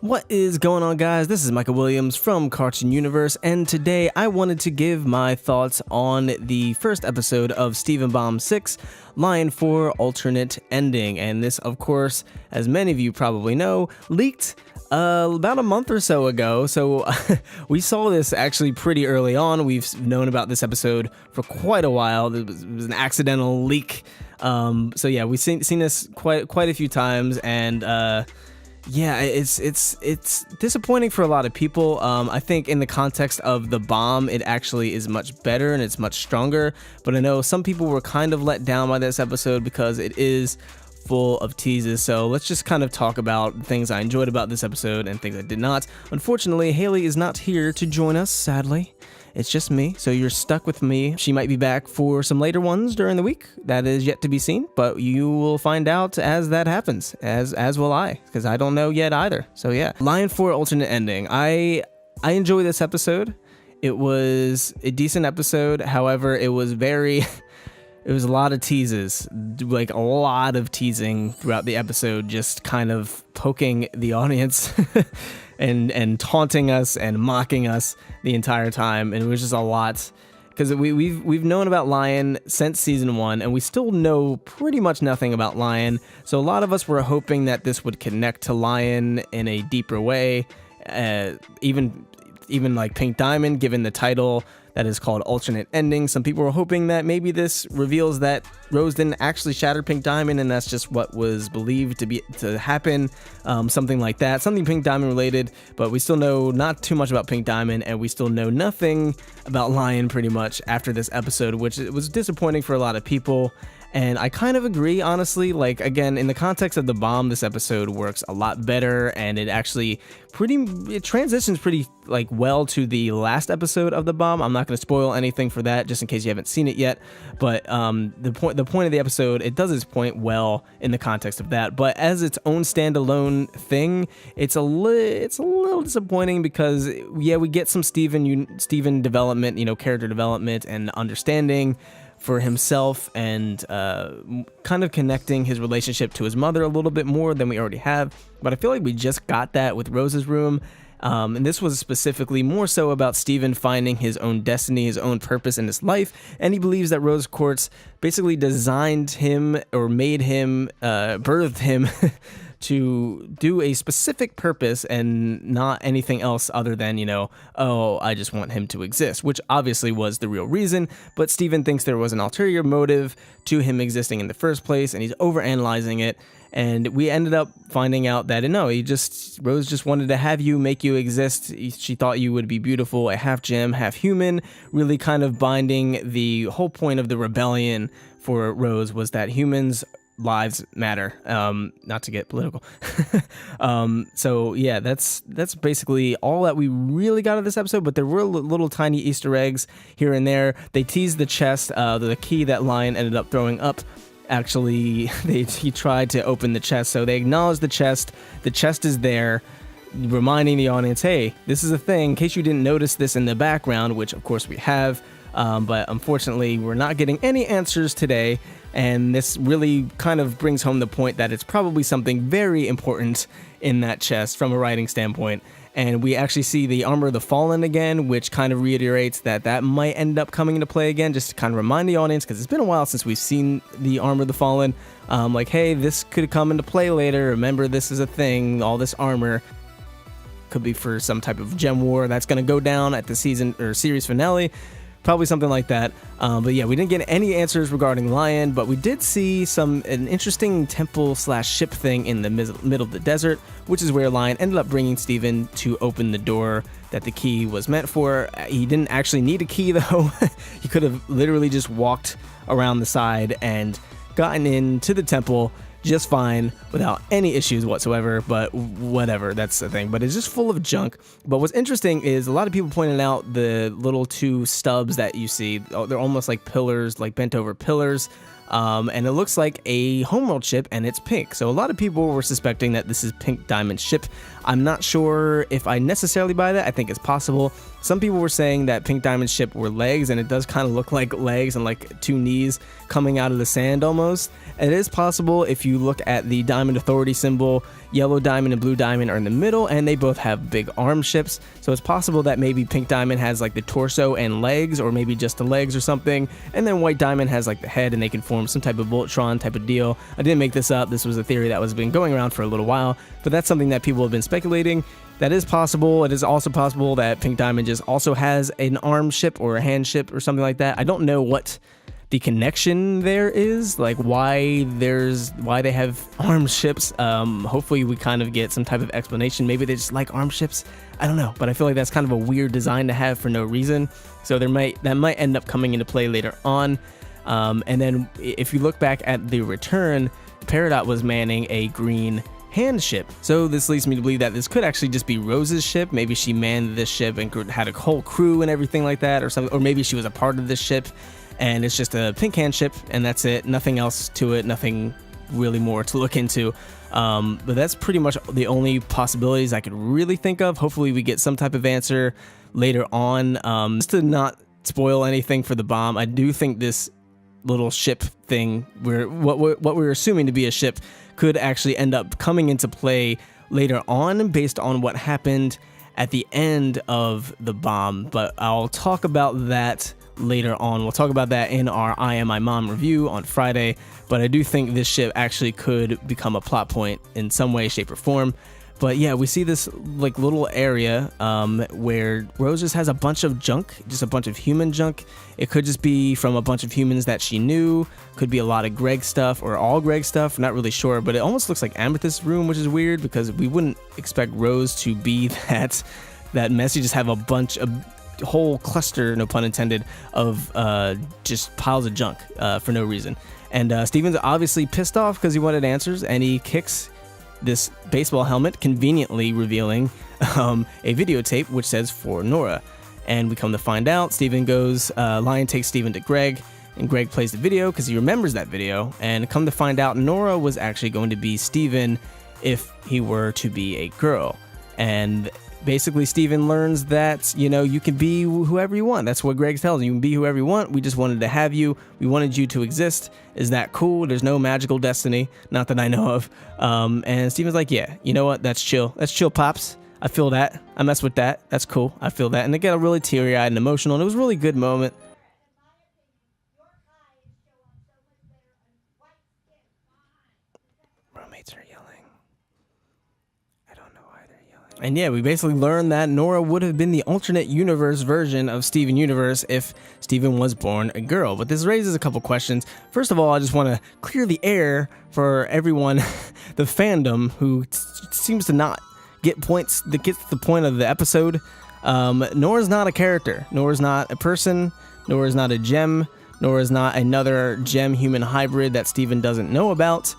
What is going on, guys? This is Michael Williams from Cartoon Universe, and today I wanted to give my thoughts on the first episode of Steven Bomb 6, Lion 4 Alternate Ending. And this, of course, as many of you probably know, leaked about a month or so ago, so we saw this actually pretty early on. We've known about this episode for quite a while. It was an accidental leak. So yeah, we've seen this quite a few times, and yeah, it's disappointing for a lot of people. I think in the context of the bomb, it actually is much better and it's much stronger. But I know some people were kind of let down by this episode because it is full of teases. So let's just kind of talk about things I enjoyed about this episode and things I did not. Unfortunately, Haley is not here to join us, sadly. It's just me, so you're stuck with me. She might be back for some later ones during the week. That is yet to be seen, but you will find out as that happens, as will I, because I don't know yet either. So yeah, Lion 4 Alternate Ending. I enjoy this episode. It was a decent episode. However, it was very... It was a lot of teases, like a lot of teasing throughout the episode, just kind of poking the audience and taunting us and mocking us the entire time. And it was just a lot, because we've known about Lion since season 1, and we still know pretty much nothing about Lion. So a lot of us were hoping that this would connect to Lion in a deeper way, even like Pink Diamond, given the title that is called Alternate Ending. Some people were hoping that maybe this reveals that Rose didn't actually shatter Pink Diamond, and that's just what was believed to happen. Something like that, something Pink Diamond related. But we still know not too much about Pink Diamond, and we still know nothing about Lion pretty much after this episode, which was disappointing for a lot of people. And I kind of agree, honestly. Like, again, in the context of the bomb, this episode works a lot better, and it actually it transitions pretty like well to the last episode of the bomb. I'm not going to spoil anything for that, just in case you haven't seen it yet. But the point of the episode, it does its point well in the context of that. But as its own standalone thing, it's a little disappointing because yeah, we get some Steven development, character development and understanding for himself, and kind of connecting his relationship to his mother a little bit more than we already have. But I feel like we just got that with Rose's Room, and this was specifically more so about Steven finding his own destiny, his own purpose in his life, and he believes that Rose Quartz basically designed him, or made him, birthed him to do a specific purpose and not anything else other than, I just want him to exist, which obviously was the real reason. But Steven thinks there was an ulterior motive to him existing in the first place, and he's overanalyzing it. And we ended up finding out that no, Rose just wanted to have you, make you exist. She thought you would be beautiful, a half gem, half human, really kind of binding the whole point of the rebellion for Rose was that humans' lives matter, not to get political. So yeah, that's basically all that we really got of this episode, but there were little tiny Easter eggs here and there. They teased the chest, the key that Lion ended up throwing up. Actually, he tried to open the chest, so they acknowledged the chest is there, reminding the audience, hey, this is a thing, in case you didn't notice this in the background, which of course we have. But unfortunately, we're not getting any answers today, and this really kind of brings home the point that it's probably something very important in that chest from a writing standpoint. And we actually see the Armor of the Fallen again, which kind of reiterates that might end up coming into play again, just to kind of remind the audience, because it's been a while since we've seen the Armor of the Fallen. Like, hey, this could come into play later. Remember, this is a thing. All this armor could be for some type of gem war that's going to go down at the season or series finale. Probably something like that. But yeah, we didn't get any answers regarding Lion, but we did see an interesting temple/ship thing in the middle of the desert, which is where Lion ended up bringing Steven to open the door that the key was meant for. He didn't actually need a key, though. He could have literally just walked around the side and gotten into the temple just fine without any issues whatsoever, but whatever, that's the thing. But it's just full of junk. But what's interesting is a lot of people pointed out the little two stubs that you see. They're almost like pillars, like bent over pillars. and it looks like a homeworld ship, and it's pink. So a lot of people were suspecting that this is Pink Diamond's ship. I'm not sure if I necessarily buy that. I think it's possible. Some people were saying that Pink Diamond's ship were legs, and it does kind of look like legs and like two knees coming out of the sand almost. It is possible if you look at the Diamond Authority symbol, Yellow Diamond and Blue Diamond are in the middle, and they both have big arm ships. So it's possible that maybe Pink Diamond has like the torso and legs, or maybe just the legs or something, and then White Diamond has like the head, and they can form some type of Voltron type of deal. I didn't make this up. This was a theory that was been going around for a little while, but that's something that people have been speculating. That is possible. It is also possible that Pink Diamond just also has an arm ship or a hand ship or something like that. I don't know what the connection there is, like why they have arm ships. Hopefully we kind of get some type of explanation. Maybe they just like arm ships. I don't know, but I feel like that's kind of a weird design to have for no reason. So that might end up coming into play later on. And then if you look back at the return, Peridot was manning a green hand ship. So this leads me to believe that this could actually just be Rose's ship. Maybe she manned this ship and had a whole crew and everything like that, or something. Or maybe she was a part of this ship, and it's just a pink hand ship, and that's it. Nothing else to it. Nothing really more to look into. But that's pretty much the only possibilities I could really think of. Hopefully we get some type of answer later on. Just to not spoil anything for the bomb, I do think this little ship thing, what we're assuming to be a ship, could actually end up coming into play later on based on what happened at the end of the bomb. But I'll talk about that later on. We'll talk about that in our I Am My Mom review on Friday. But I do think this ship actually could become a plot point in some way, shape, or form. But yeah, we see this like little area where Rose just has a bunch of junk, just a bunch of human junk. It could just be from a bunch of humans that she knew. Could be a lot of Greg stuff or all Greg stuff. Not really sure, but it almost looks like Amethyst's room, which is weird because we wouldn't expect Rose to be that mess. You just have a whole cluster, no pun intended, of just piles of junk for no reason. And Steven's obviously pissed off because he wanted answers, and he kicks this baseball helmet, conveniently revealing a videotape which says for Nora. And we come to find out, Steven goes, Lion takes Steven to Greg, and Greg plays the video because he remembers that video. And come to find out, Nora was actually going to be Steven if he were to be a girl. And basically Steven learns that, you can be whoever you want. That's what Greg tells him. You can be whoever you want. We just wanted to have you. We wanted you to exist. Is that cool? There's no magical destiny. Not that I know of. And Steven's like, yeah, you know what? That's chill. That's chill, Pops. I feel that. I mess with that. That's cool. I feel that. And they get really teary-eyed and emotional. And it was a really good moment. Roommates are yelling. And yeah, we basically learned that Nora would have been the alternate universe version of Steven Universe if Steven was born a girl. But this raises a couple questions. First of all, I just want to clear the air for everyone, the fandom, who seems to not get points, that gets the point of the episode. Nora's not a character. Nora's not a person. Nora's not a gem. Nora's not another gem-human hybrid that Steven doesn't know about.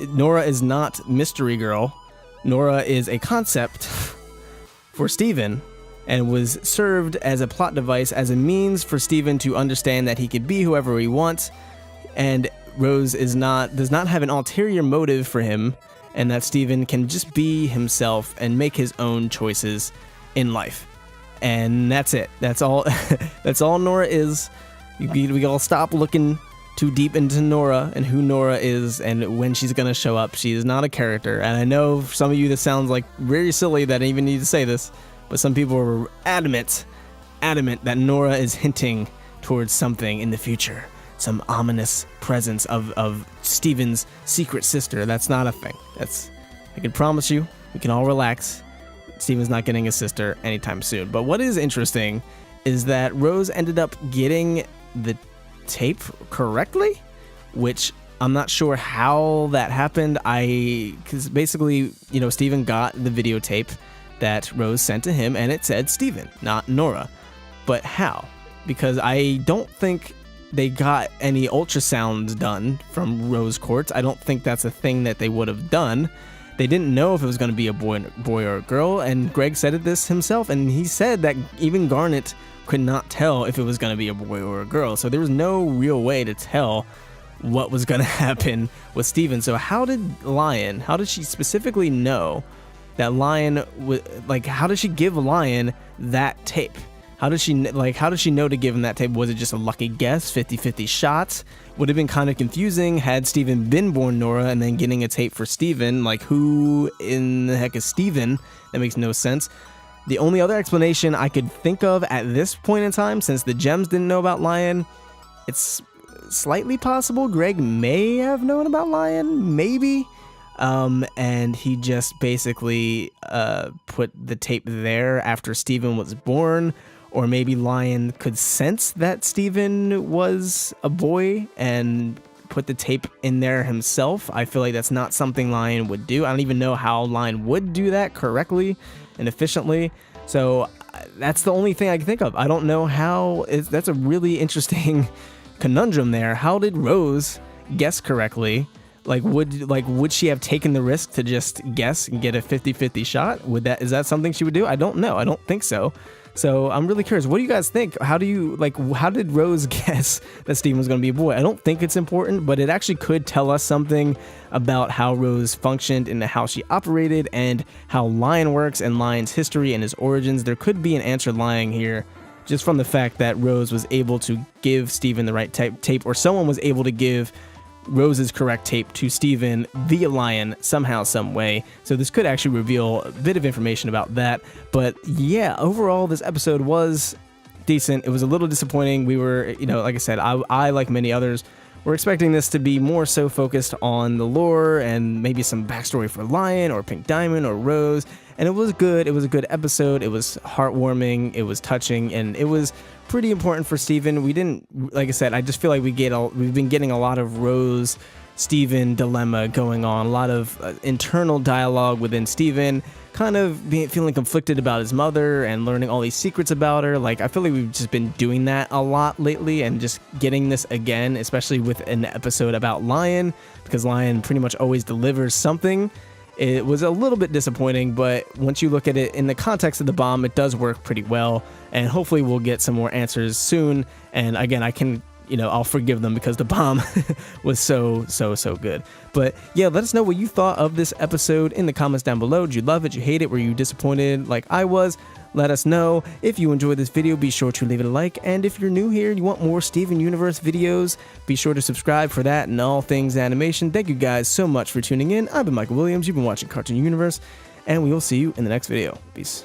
Nora is not Mystery Girl. Nora is a concept for Steven and was served as a plot device, as a means for Steven to understand that he could be whoever he wants, and Rose does not have an ulterior motive for him, and that Steven can just be himself and make his own choices in life. And that's it. That's all. That's all Nora is. We all stop looking too deep into Nora and who Nora is and when she's gonna show up. She is not a character, and I know for some of you this sounds like very silly that I even need to say this, but some people are adamant that Nora is hinting towards something in the future, some ominous presence of Steven's secret sister. That's not a thing. I can promise you, we can all relax. Steven's not getting a sister anytime soon. But what is interesting is that Rose ended up getting the tape correctly, which I'm not sure how that happened. Because basically, Steven got the videotape that Rose sent to him, and it said Steven, not Nora. But how? Because I don't think they got any ultrasounds done from Rose Quartz. I don't think that's a thing that they would have done. They didn't know if it was going to be a boy or a girl, and Greg said this himself, and he said that even Garnet could not tell if it was going to be a boy or a girl. So there was no real way to tell what was going to happen with Steven. So how did she specifically know that Lion like, how did she give Lion that tape? How did she know to give him that tape? Was it just a lucky guess, 50-50 shots? Would have been kind of confusing had Steven been born Nora and then getting a tape for Steven. Like, who in the heck is Steven? That makes no sense. The only other explanation I could think of at this point in time, since the Gems didn't know about Lion, it's slightly possible Greg may have known about Lion, maybe. And he just basically put the tape there after Steven was born. Or maybe Lion could sense that Steven was a boy and put the tape in there himself. I feel like that's not something Lion would do. I don't even know how Lion would do that correctly and efficiently. So that's the only thing I can think of. I don't know how. That's a really interesting conundrum there. How did Rose guess correctly? Would she have taken the risk to just guess and get a 50-50 shot? Is that something she would do? I don't know. I don't think so. So I'm really curious. What do you guys think? How did Rose guess that Steven was going to be a boy? I don't think it's important, but it actually could tell us something about how Rose functioned and how she operated and how Lion works and Lion's history and his origins. There could be an answer lying here just from the fact that Rose was able to give Steven the right tape, or someone was able to give Rose's correct tape to Steven via Lion somehow, some way. So this could actually reveal a bit of information about that. But yeah, overall, this episode was decent. It was a little disappointing. We were, like I said, I like many others, were expecting this to be more so focused on the lore and maybe some backstory for Lion or Pink Diamond or Rose. And it was good. It was a good episode. It was heartwarming. It was touching, and it was pretty important for Steven. We didn't, like I said, I just feel like we've been getting a lot of Rose Steven dilemma going on, a lot of internal dialogue within Steven, kind of feeling conflicted about his mother and learning all these secrets about her. Like, I feel like we've just been doing that a lot lately, and just getting this again, especially with an episode about Lion, because Lion pretty much always delivers something. It was a little bit disappointing, but once you look at it in the context of the bomb, it does work pretty well, and hopefully we'll get some more answers soon. And again, I'll forgive them because the bomb was so good. But yeah, let us know what you thought of this episode in the comments down below. Did you love it? Did you hate it? Were you disappointed like I was? Let us know. If you enjoyed this video, be sure to leave it a like. And if you're new here and you want more Steven Universe videos, be sure to subscribe for that and all things animation. Thank you guys so much for tuning in. I've been Michael Williams. You've been watching Cartoon Universe, and we will see you in the next video. Peace.